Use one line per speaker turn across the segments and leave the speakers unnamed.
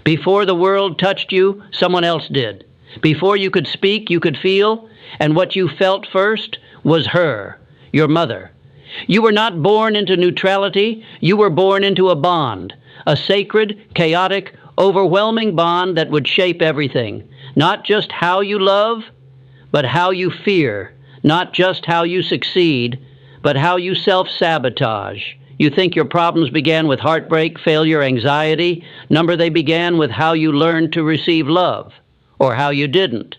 Before the world touched you, someone else did. Before you could speak, you could feel, and what you felt first was her, your mother. You were not born into neutrality, you were born into a bond, a sacred, chaotic, overwhelming bond that would shape everything. Not just how you love, but how you fear. Not just how you succeed, but how you self-sabotage. You think your problems began with heartbreak, failure, anxiety. Number, they began with how you learned to receive love, or how you didn't.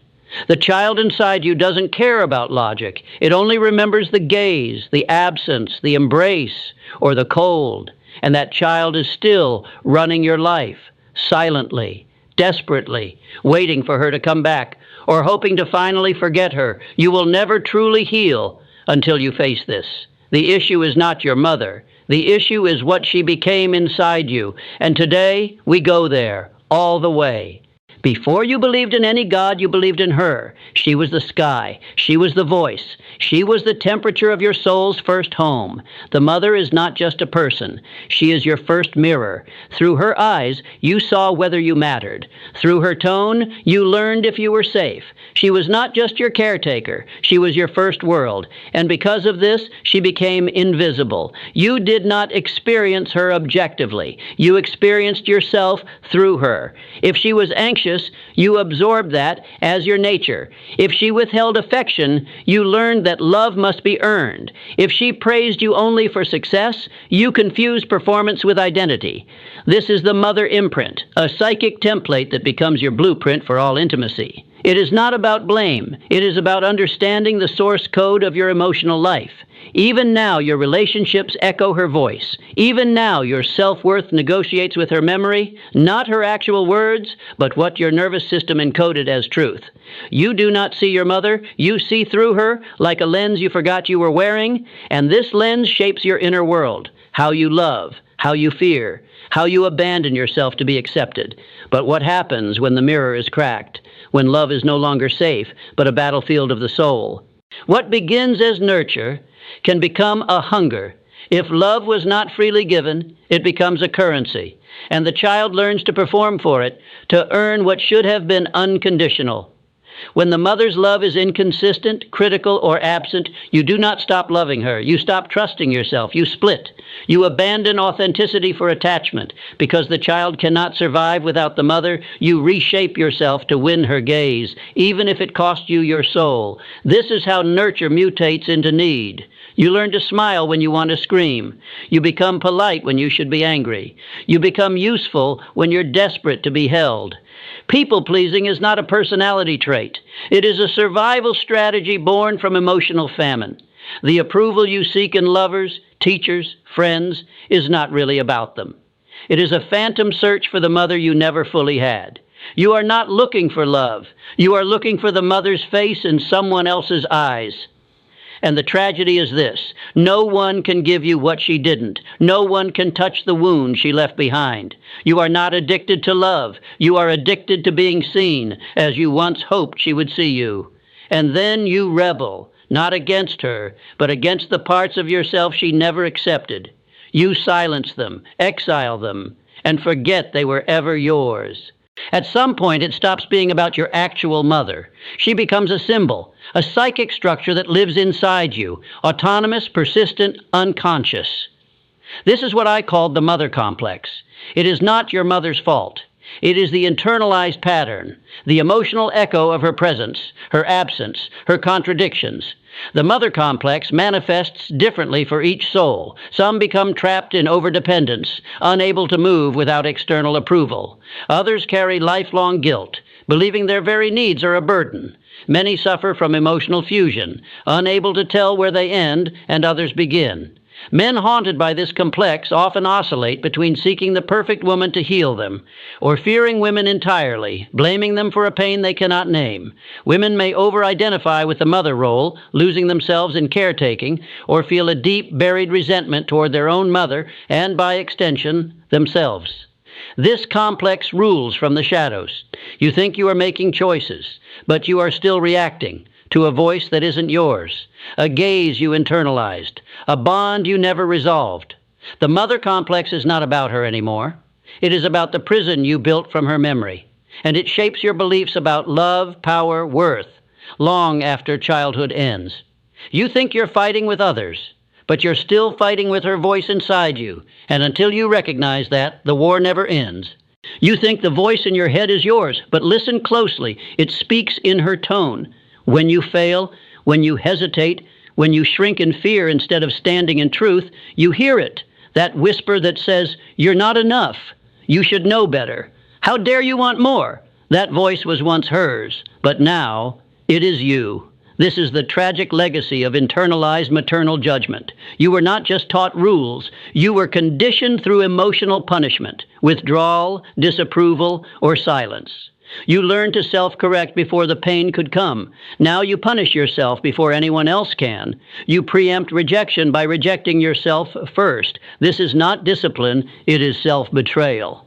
The child inside you doesn't care about logic. It only remembers the gaze, the absence, the embrace, or the cold. And that child is still running your life, silently, desperately, waiting for her to come back, or hoping to finally forget her. You will never truly heal until you face this. The issue is not your mother. The issue is what she became inside you. And today, we go there, all the way. Before you believed in any God, you believed in her. She was the sky. She was the voice. She was the temperature of your soul's first home. The mother is not just a person. She is your first mirror. Through her eyes, you saw whether you mattered. Through her tone, you learned if you were safe. She was not just your caretaker. She was your first world. And because of this, she became invisible. You did not experience her objectively. You experienced yourself through her. If she was anxious, you absorbed that as your nature. If she withheld affection, you learned that love must be earned. If she praised you only for success, you confused performance with identity. This is the mother imprint, a psychic template that becomes your blueprint for all intimacy. It is not about blame. It is about understanding the source code of your emotional life. Even now, your relationships echo her voice. Even now, your self-worth negotiates with her memory, not her actual words, but what your nervous system encoded as truth. You do not see your mother. You see through her, like a lens you forgot you were wearing, and this lens shapes your inner world, how you love, how you fear, how you abandon yourself to be accepted. But what happens when the mirror is cracked, when love is no longer safe, but a battlefield of the soul? What begins as nurture can become a hunger. If love was not freely given, it becomes a currency, and the child learns to perform for it, to earn what should have been unconditional. When the mother's love is inconsistent, critical, or absent, you do not stop loving her. You stop trusting yourself. You split. You abandon authenticity for attachment. Because the child cannot survive without the mother, you reshape yourself to win her gaze, even if it costs you your soul. This is how nurture mutates into need. You learn to smile when you want to scream. You become polite when you should be angry. You become useful when you're desperate to be held. People-pleasing is not a personality trait. It is a survival strategy born from emotional famine. The approval you seek in lovers, teachers, friends is not really about them. It is a phantom search for the mother you never fully had. You are not looking for love. You are looking for the mother's face in someone else's eyes. And the tragedy is this: no one can give you what she didn't. No one can touch the wound she left behind. You are not addicted to love. You are addicted to being seen, as you once hoped she would see you. And then you rebel, not against her, but against the parts of yourself she never accepted. You silence them, exile them, and forget they were ever yours. At some point, it stops being about your actual mother. She becomes a symbol, a psychic structure that lives inside you, autonomous, persistent, unconscious. This is what I called the mother complex. It is not your mother's fault. It is the internalized pattern, the emotional echo of her presence, her absence, her contradictions. The mother complex manifests differently for each soul. Some become trapped in overdependence, unable to move without external approval. Others carry lifelong guilt, believing their very needs are a burden. Many suffer from emotional fusion, unable to tell where they end and others begin. Men haunted by this complex often oscillate between seeking the perfect woman to heal them, or fearing women entirely, blaming them for a pain they cannot name. Women may over-identify with the mother role, losing themselves in caretaking, or feel a deep, buried resentment toward their own mother, and by extension, themselves. This complex rules from the shadows. You think you are making choices, but you are still reacting to a voice that isn't yours, a gaze you internalized, a bond you never resolved. The mother complex is not about her anymore. It is about the prison you built from her memory, and it shapes your beliefs about love, power, worth, long after childhood ends. You think you're fighting with others, but you're still fighting with her voice inside you, and until you recognize that, the war never ends. You think the voice in your head is yours, but listen closely. It speaks in her tone. When you fail, when you hesitate, when you shrink in fear instead of standing in truth, you hear it, that whisper that says, "You're not enough. You should know better. How dare you want more?" That voice was once hers, but now it is you. This is the tragic legacy of internalized maternal judgment. You were not just taught rules, you were conditioned through emotional punishment, withdrawal, disapproval, or silence. You learned to self-correct before the pain could come. Now you punish yourself before anyone else can. You preempt rejection by rejecting yourself first. This is not discipline, it is self-betrayal.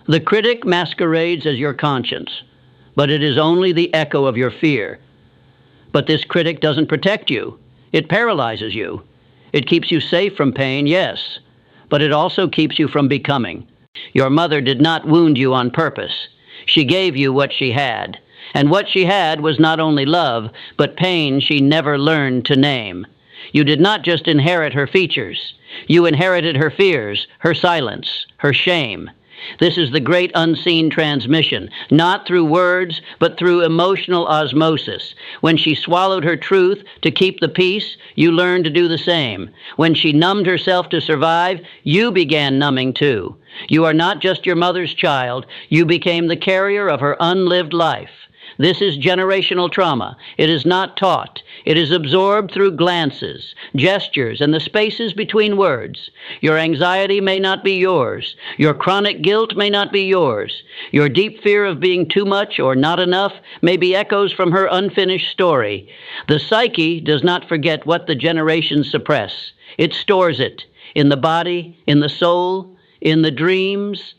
The critic masquerades as your conscience, but it is only the echo of your fear. But this critic doesn't protect you. It paralyzes you. It keeps you safe from pain, yes, but it also keeps you from becoming. Your mother did not wound you on purpose. She gave you what she had, and what she had was not only love, but pain she never learned to name. You did not just inherit her features. You inherited her fears, her silence, her shame. This is the great unseen transmission, not through words, but through emotional osmosis. When she swallowed her truth to keep the peace, you learned to do the same. When she numbed herself to survive, you began numbing too. You are not just your mother's child, you became the carrier of her unlived life. This is generational trauma. It is not taught. It is absorbed through glances, gestures, and the spaces between words. Your anxiety may not be yours. Your chronic guilt may not be yours. Your deep fear of being too much or not enough may be echoes from her unfinished story. The psyche does not forget what the generations suppress. It stores it in the body, in the soul, in the dreams.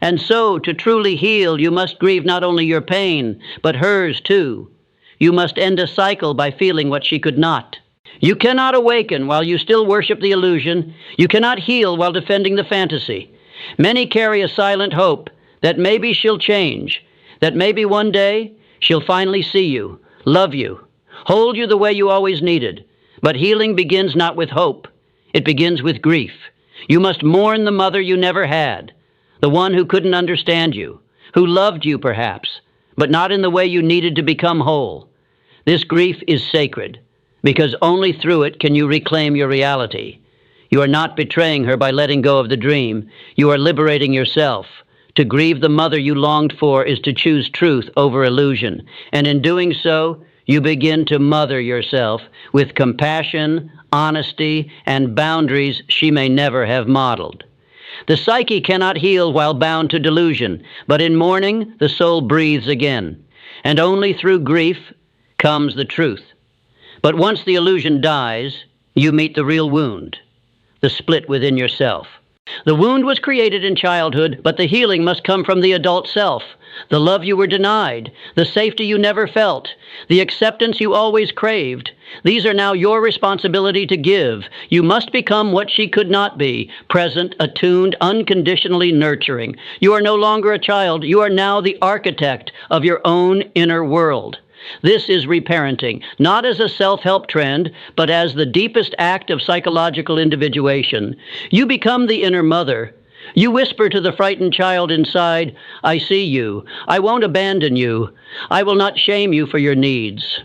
And so, to truly heal, you must grieve not only your pain, but hers too. You must end a cycle by feeling what she could not. You cannot awaken while you still worship the illusion. You cannot heal while defending the fantasy. Many carry a silent hope that maybe she'll change, that maybe one day she'll finally see you, love you, hold you the way you always needed. But healing begins not with hope. It begins with grief. You must mourn the mother you never had. The one who couldn't understand you, who loved you perhaps, but not in the way you needed to become whole. This grief is sacred, because only through it can you reclaim your reality. You are not betraying her by letting go of the dream. You are liberating yourself. To grieve the mother you longed for is to choose truth over illusion, and in doing so, you begin to mother yourself with compassion, honesty, and boundaries she may never have modeled. The psyche cannot heal while bound to delusion, but in mourning, the soul breathes again. And only through grief comes the truth. But once the illusion dies, you meet the real wound, the split within yourself. The wound was created in childhood, but the healing must come from the adult self. The love you were denied, the safety you never felt, the acceptance you always craved. These are now your responsibility to give. You must become what she could not be, present, attuned, unconditionally nurturing. You are no longer a child. You are now the architect of your own inner world. This is reparenting, not as a self-help trend, but as the deepest act of psychological individuation. You become the inner mother. You whisper to the frightened child inside, "I see you. I won't abandon you. I will not shame you for your needs."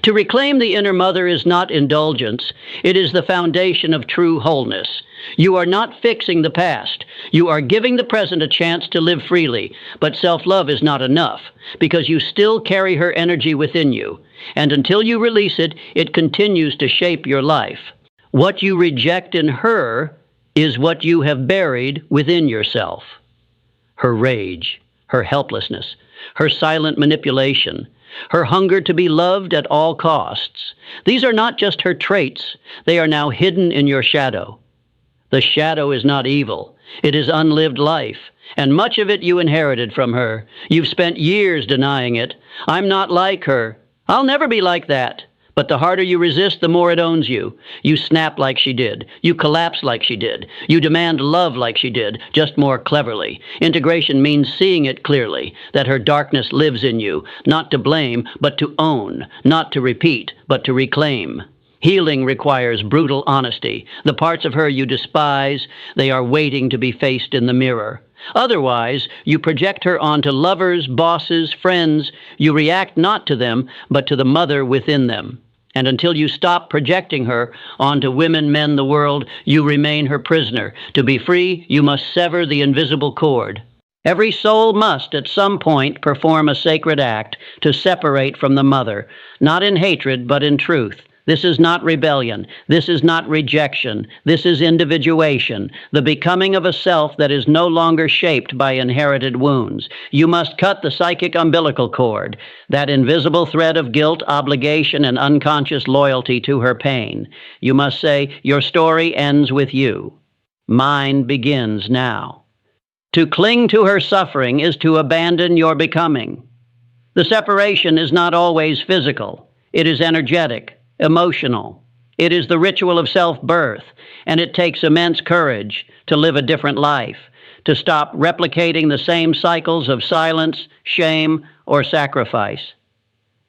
To reclaim the inner mother is not indulgence. It is the foundation of true wholeness. You are not fixing the past. You are giving the present a chance to live freely. But self-love is not enough, because you still carry her energy within you. And until you release it, it continues to shape your life. What you reject in her is what you have buried within yourself. Her rage, her helplessness, her silent manipulation, her hunger to be loved at all costs. These are not just her traits. They are now hidden in your shadow. The shadow is not evil. It is unlived life, and much of it you inherited from her. You've spent years denying it. "I'm not like her. I'll never be like that." But the harder you resist, the more it owns you. You snap like she did. You collapse like she did. You demand love like she did, just more cleverly. Integration means seeing it clearly, that her darkness lives in you, not to blame, but to own, not to repeat, but to reclaim. Healing requires brutal honesty. The parts of her you despise, they are waiting to be faced in the mirror. Otherwise, you project her onto lovers, bosses, friends. You react not to them, but to the mother within them. And until you stop projecting her onto women, men, the world, you remain her prisoner. To be free, you must sever the invisible cord. Every soul must, at some point, perform a sacred act to separate from the mother, not in hatred, but in truth. This is not rebellion. This is not rejection. This is individuation, the becoming of a self that is no longer shaped by inherited wounds. You must cut the psychic umbilical cord, that invisible thread of guilt, obligation, and unconscious loyalty to her pain. You must say, your story ends with you. Mine begins now. To cling to her suffering is to abandon your becoming. The separation is not always physical. It is energetic, emotional. It is the ritual of self-birth, and it takes immense courage to live a different life, to stop replicating the same cycles of silence, shame, or sacrifice.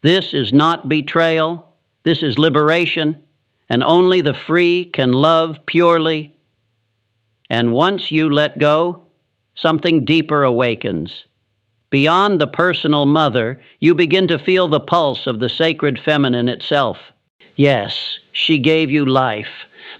This is not betrayal. This is liberation, and only the free can love purely. And once you let go, something deeper awakens. Beyond the personal mother, you begin to feel the pulse of the sacred feminine itself. Yes, she gave you life,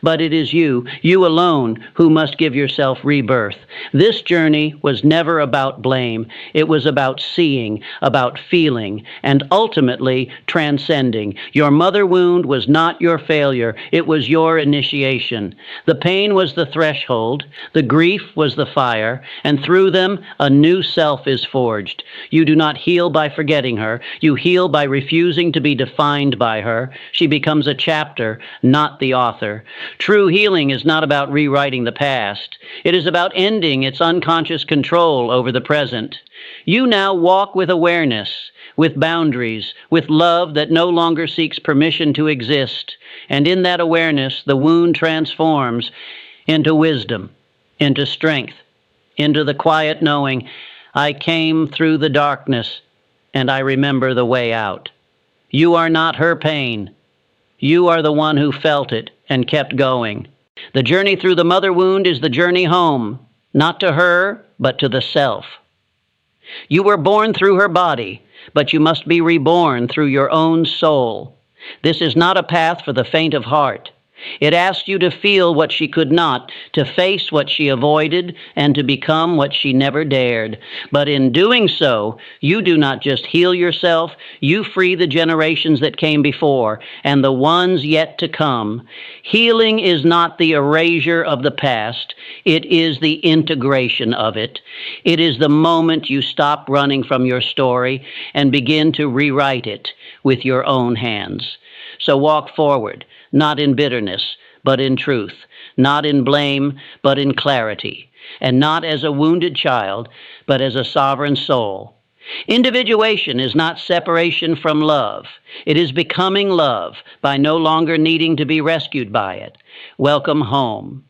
but it is you alone, who must give yourself rebirth. This journey was never about blame. It was about seeing, about feeling, and ultimately transcending. Your mother wound was not your failure. It was your initiation. The pain was the threshold. The grief was the fire. And through them, a new self is forged. You do not heal by forgetting her. You heal by refusing to be defined by her. She becomes a chapter, not the author. True healing is not about rewriting the past. It is about ending its unconscious control over the present. You now walk with awareness, with boundaries, with love that no longer seeks permission to exist. And in that awareness, the wound transforms into wisdom, into strength, into the quiet knowing, I came through the darkness, and I remember the way out. You are not her pain. You are the one who felt it and kept going. The journey through the mother wound is the journey home, not to her, but to the self. You were born through her body, but you must be reborn through your own soul. This is not a path for the faint of heart. It asks you to feel what she could not, to face what she avoided, and to become what she never dared. But in doing so, you do not just heal yourself, you free the generations that came before, and the ones yet to come. Healing is not the erasure of the past, it is the integration of it. It is the moment you stop running from your story and begin to rewrite it with your own hands. So walk forward, not in bitterness, but in truth, not in blame, but in clarity, and not as a wounded child, but as a sovereign soul. Individuation is not separation from love. It is becoming love by no longer needing to be rescued by it. Welcome home.